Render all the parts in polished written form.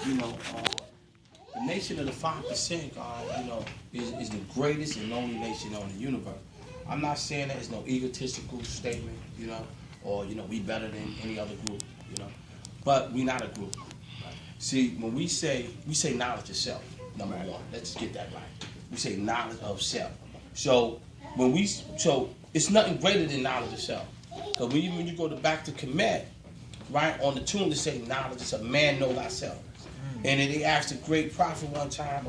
you know, the nation of the 5%, God, you know, is the greatest and only nation on the universe. I'm not saying that it's no egotistical statement, you know, or, you know, we better than any other group, you know, but we not a group. See, when we say knowledge of self, number one, let's get that right. We say knowledge of self. So it's nothing greater than knowledge of self. Because when you go back to Kemet, right, on the tune to say knowledge of self, man know thyself. And then they asked a great prophet one time,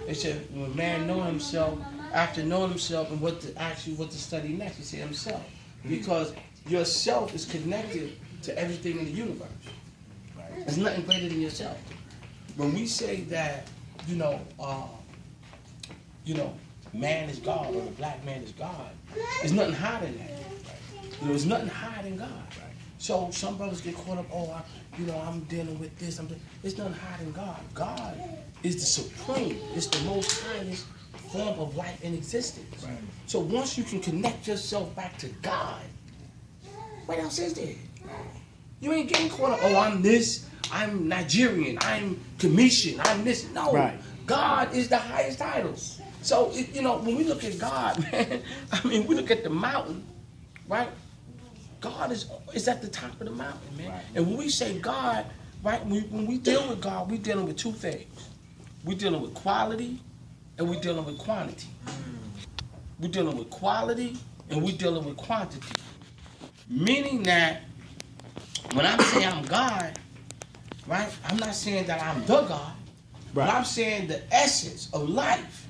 they said, when man know himself, after knowing himself and what to study next, he said himself. Because yourself is connected to everything in the universe. There's nothing greater than yourself. When we say that, man is God or the black man is God, there's nothing higher than that. There's nothing higher than God. So some brothers get caught up, I'm dealing with this. There's nothing higher than God. God is the supreme. It's the most highest form of life in existence. Right. So once you can connect yourself back to God, what else is there? You ain't getting caught up, I'm this, I'm Nigerian, I'm Commission, I'm this. No, right. God is the highest title. So, when we look at God, man, we look at the mountain, right? God is at the top of the mountain, man. Right. And when we say God, right, when we deal with God, we're dealing with two things. We're dealing with quality and we're dealing with quantity. We're dealing with quality and we're dealing with quantity. Meaning that when I'm saying I'm God, right, I'm not saying that I'm the God, but I'm saying the essence of life.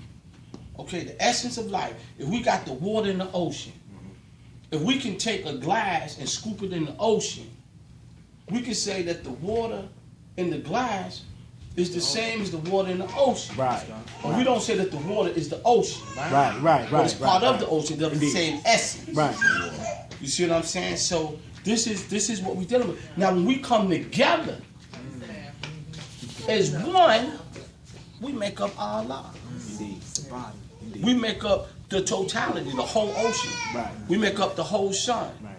Okay, the essence of life. If we got the water in the ocean, if we can take a glass and scoop it in the ocean, we can say that the water in the glass is the same as the water in the ocean. Right. But we don't say that the water is the ocean, right? Right. But it's part of the ocean, the same essence. Right. You see what I'm saying? So this is what we're dealing with. Now when we come together as one, we make up Allah. We make up the totality, the whole ocean. Right. We make up the whole sun. Right.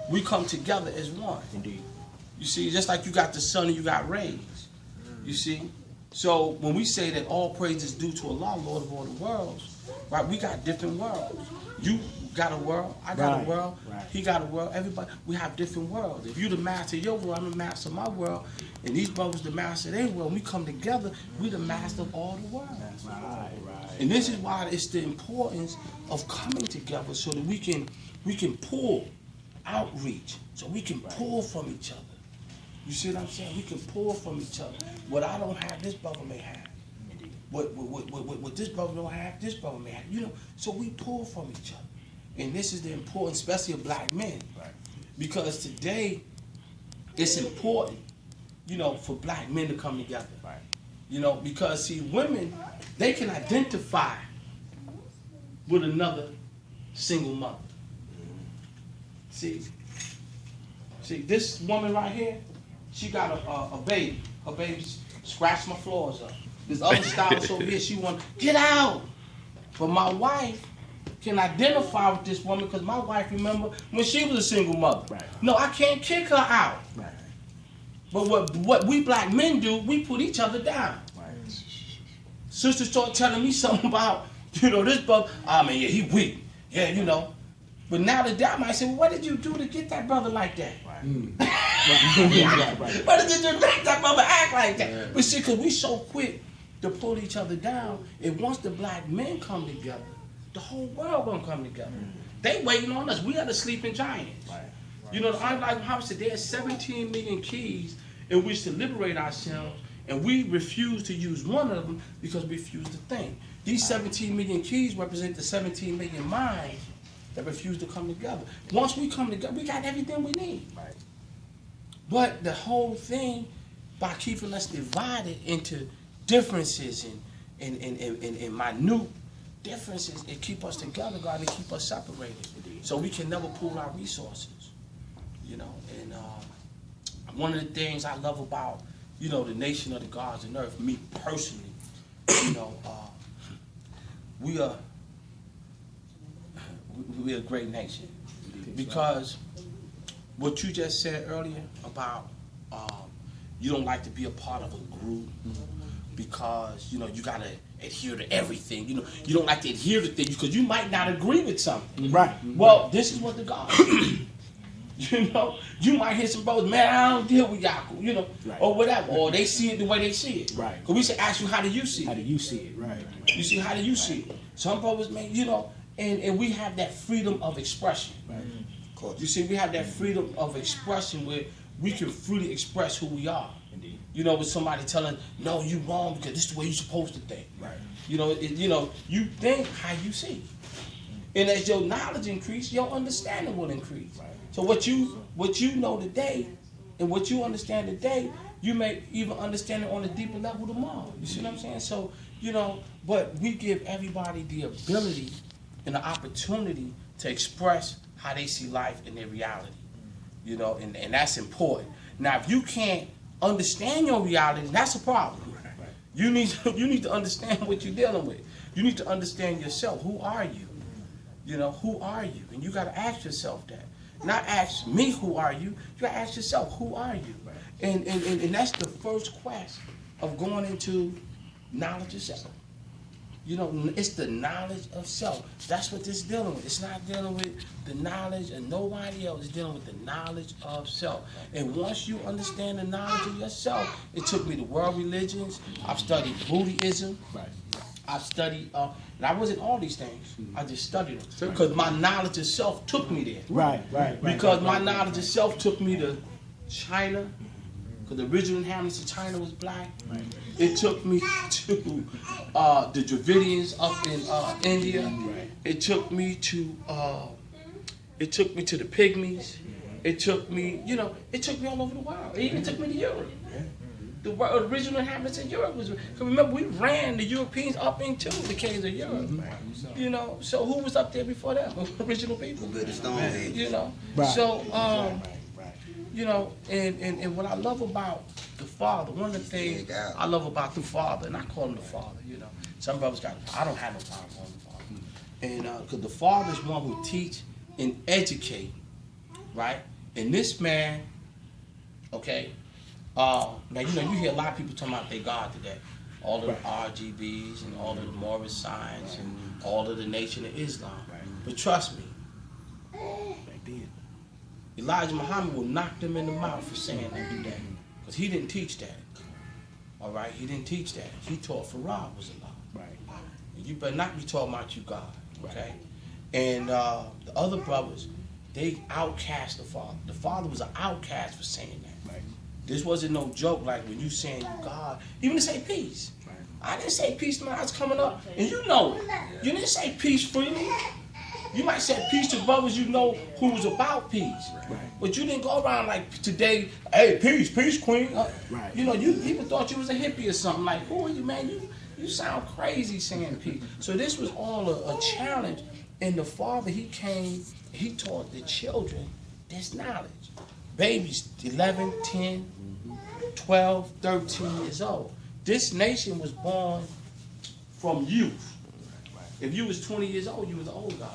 We come together as one. Indeed. You see, just like you got the sun and you got rays. You see? So when we say that all praise is due to Allah, Lord of all the worlds, right? We got different worlds. You got a world, I got a world, he got a world, everybody, we have different worlds. If you the master of your world, I'm the master of my world, and these brothers the master of their world, we come together, we the master of all the worlds. Right. And this is why it's the importance of coming together so that we can pull outreach, so we can pull from each other. You see what I'm saying? We can pull from each other. What I don't have, this brother may have. What this brother don't have, this brother may have. So we pull from each other. And this is the importance, especially of black men. Right. Because today, it's important, for black men to come together. Right. Because see, women, they can identify with another single mother. See, this woman right here, she got a baby. Her baby scratched my floors up. This other stylist over here, she want get out. But my wife can identify with this woman because my wife remember when she was a single mother. Right. No, I can't kick her out. Right. But what we black men do, we put each other down. Right. Sister started telling me something about, this brother, he weak. Yeah, But now the dad might say, well, what did you do to get that brother like that? Right. What did you do to make that brother act like that? Yeah. But see, because we so quick to pull each other down, and once the black men come together, the whole world gonna come together. They waiting on us. We are the sleeping giants. Right. Like Muhammad said, there's 17 million keys in which to liberate ourselves, and we refuse to use one of them because we refuse to think. These 17 million keys represent the 17 million minds that refuse to come together. Once we come together, we got everything we need. Right. But the whole thing, by keeping us divided into differences and minute differences, it keep us together, God, and keep us separated. So we can never pool our resources. And one of the things I love about, the nation of the gods and earth, me personally, we're a great nation. Because what you just said earlier about, you don't like to be a part of a group because, you know, you got to adhere to everything. You know, you don't like to adhere to things because you might not agree with something. Right. Well, this is what the God is. You know, you might hear some brothers, man, I don't deal with Yaakov, you know, or whatever, or they see it the way they see it. Right. Because we should ask you, how do you see it? How do you see it? Right. You see, how do you see it? Some brothers, man, you know, and we have that freedom of expression. Right. Of course. You see, we have that freedom of expression where we can freely express who we are. Indeed. You know, with somebody telling, no, you wrong because this is the way you're supposed to think. Right. You know, you think how you see. And as your knowledge increase, your understanding will increase. Right. So what you know today and what you understand today, you may even understand it on a deeper level tomorrow. You see what I'm saying? So, you know, but we give everybody the ability and the opportunity to express how they see life in their reality. You know, and that's important. Now, if you can't understand your reality, that's a problem. Right. You need to understand what you're dealing with. You need to understand yourself. Who are you? You know, who are you? And you got to ask yourself that. Not ask me, who are you? You got to ask yourself, who are you? And that's the first quest of going into knowledge of self. You know, it's the knowledge of self. That's what this is dealing with. It's not dealing with the knowledge of nobody else. It's dealing with the knowledge of self. And once you understand the knowledge of yourself, it took me to world religions. I've studied Buddhism. Right. I've studied, and I wasn't all these things. I just studied them because my knowledge of self took me there. Right. Because my knowledge of self took me to China, because the original inhabitants of China was black. Right. It took me to the Dravidians up in India. Right. It took me to the Pygmies. It took me, you know, it took me all over the world. It even took me to Europe. The original inhabitants of Europe was, because remember, we ran the Europeans up into the caves of Europe. You know, so who was up there before them? Original people. You know, so you know, and what I love about the Father, one of the things I love about the Father, and I call him the Father. You know, some brothers I don't have no problem calling him the Father, and because the Father is one who teach and educate, right? And this man, okay. Now, you know, you hear a lot of people talking about their God today. All of the RGBs and all of the Morris signs and all of the Nation of Islam. But trust me, Elijah Muhammad will knock them in the mouth for saying that today. Because he didn't teach that. All right? He didn't teach that. He taught Farad was Allah. Right. And you better not be talking about you God. Okay? And the other brothers, they outcast the Father. The Father was an outcast for saying that. Right. This wasn't no joke like when you saying you God. Even to say peace. Right. I didn't say peace when I was coming up, and you know it. You didn't say peace freely. You might say peace to brothers you know who was about peace. Right. But you didn't go around like today, hey, peace, queen. Right. You know, people thought you was a hippie or something. Like, who are you, man? You sound crazy saying peace. So this was all a challenge. And the Father, he came, he taught the children this knowledge. Babies, 11, 10, 12, 13 years old. This nation was born from youth. If you was 20 years old, you was an old guy.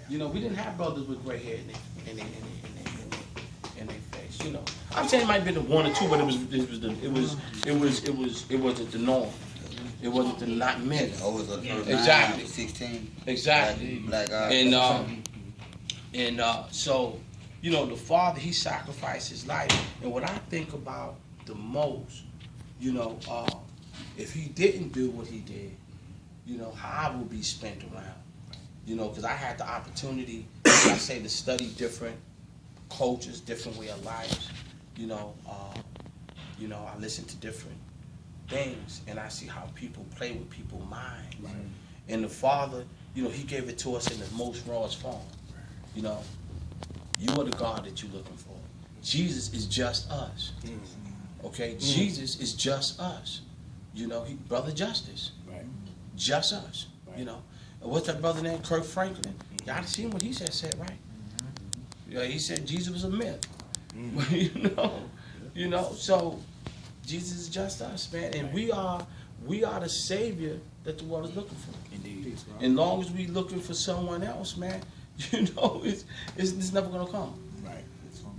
You know, we didn't have brothers with gray hair in their face. You know, I'm saying it might have been the one or two, but it wasn't the norm. It wasn't the not many. Exactly. 16. Exactly. Black guy. And so, you know, the Father, he sacrificed his life. And what I think about the most, you know, if he didn't do what he did, you know, how I would be spent around. You know, because I had the opportunity, like I say, to study different cultures, different way of lives. You know, I listen to different things, and I see how people play with people's minds. Right. And the Father, you know, he gave it to us in the most rawest form. You know, you are the God that you're looking for. Jesus is just us. Okay? Jesus is just us. You know, Brother Justice. Right. Just us. Right. You know. What's that brother named Kirk Franklin? Y'all seen what he said, right? Yeah, he said Jesus was a myth. You know, so Jesus is just us, man. And we are the Savior that the world is looking for. Indeed. And long as we looking for someone else, man, you know, it's never gonna come. Right.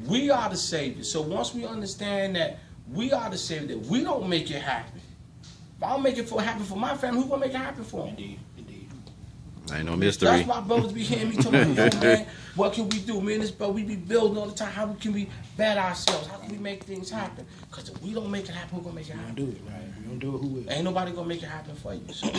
We are the Savior. So once we understand that we are the same that we don't make it happen. If I don't make it happen for my family, who gonna make it happen for them? Indeed. Ain't no mystery. That's why brothers be hearing me talking about, yo, man, what can we do? Me and this bro, we be building all the time. How can we better ourselves? How can we make things happen? Because if we don't make it happen, who gonna make it happen? We don't do it, right? We don't do it, who will? Ain't nobody gonna make it happen for you. So,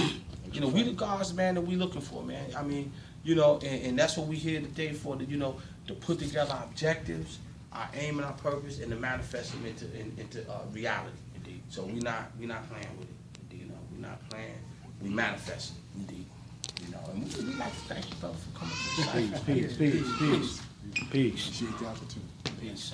you know, we the gods, man, that we looking for, man. I mean, you know, and that's what we here today for, you know, to put together our objectives, our aim and our purpose, and to manifest them into reality. Indeed. So we not playing with it. You know, we not playing. We manifest it. Indeed. You know, and we like to thank you, brother, for coming to the site. Peace. Peace. Peace. Appreciate the opportunity. Peace.